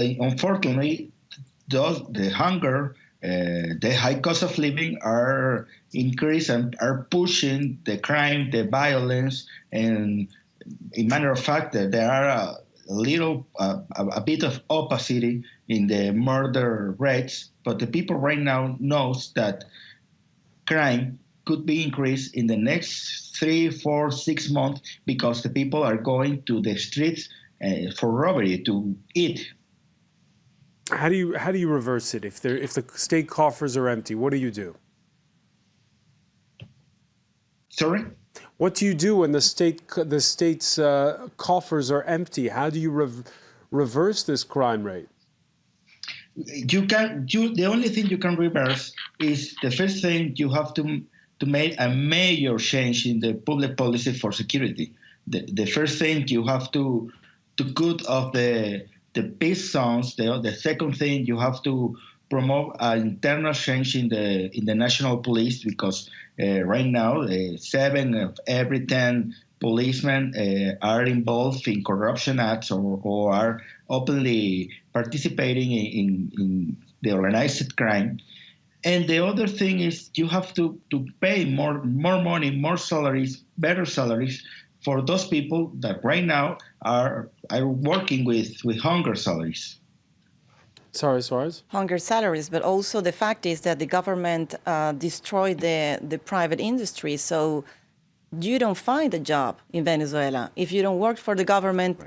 unfortunately, the hunger, the high cost of living are increasing and are pushing the crime, the violence, and in matter of fact, there are a bit of opacity in the murder rates, but the people right now knows that crime could be increased in the next 3, 4, 6 months because the people are going to the streets for robbery to eat. How do you reverse it if the state coffers are empty? What do you do? Sorry? What do you do when the state's coffers are empty? How do you reverse this crime rate? The only thing you can reverse is the first thing you have to make a major change in the public policy for security. The first thing you have to cut off the peace zones. The second thing you have to promote an internal change in the national police because right now 7 of every 10 policemen are involved in corruption acts or are openly participating in the organized crime. And the other thing is you have to pay more money, more salaries, better salaries for those people that right now are working with hunger salaries. Sorry, Suarez? Hunger salaries, but also the fact is that the government destroyed the private industry, so you don't find a job in Venezuela. If you don't work for the government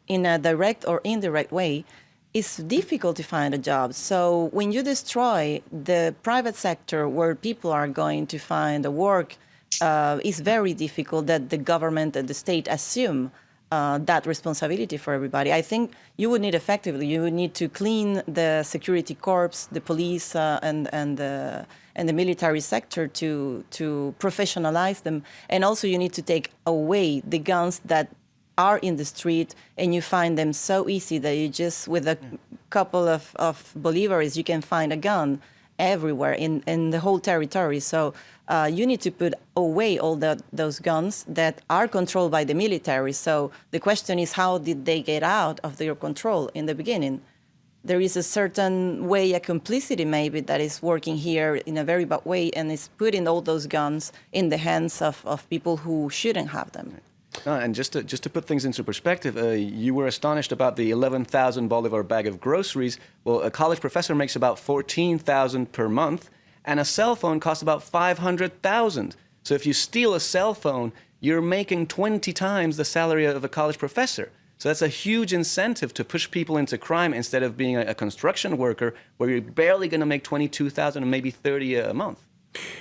in a direct or indirect way, it's difficult to find a job. So when you destroy the private sector where people are going to find a work, it's very difficult that the government and the state assume that responsibility for everybody. I think you would need effectively, you would need to clean the security corps, the police and the military sector to professionalize them. And also you need to take away the guns that are in the street, and you find them so easy that you just, with a couple of bolívares, you can find a gun everywhere in the whole territory. So you need to put away all those guns that are controlled by the military. So the question is, how did they get out of their control in the beginning? There is a certain way, a complicity maybe, that is working here in a very bad way and is putting all those guns in the hands of people who shouldn't have them. And just to put things into perspective, you were astonished about the 11,000 bolivar bag of groceries. Well, a college professor makes about 14,000 per month, and a cell phone costs about 500,000. So if you steal a cell phone, you're making 20 times the salary of a college professor. So that's a huge incentive to push people into crime instead of being a construction worker where you're barely going to make 22,000 and maybe 30 a month.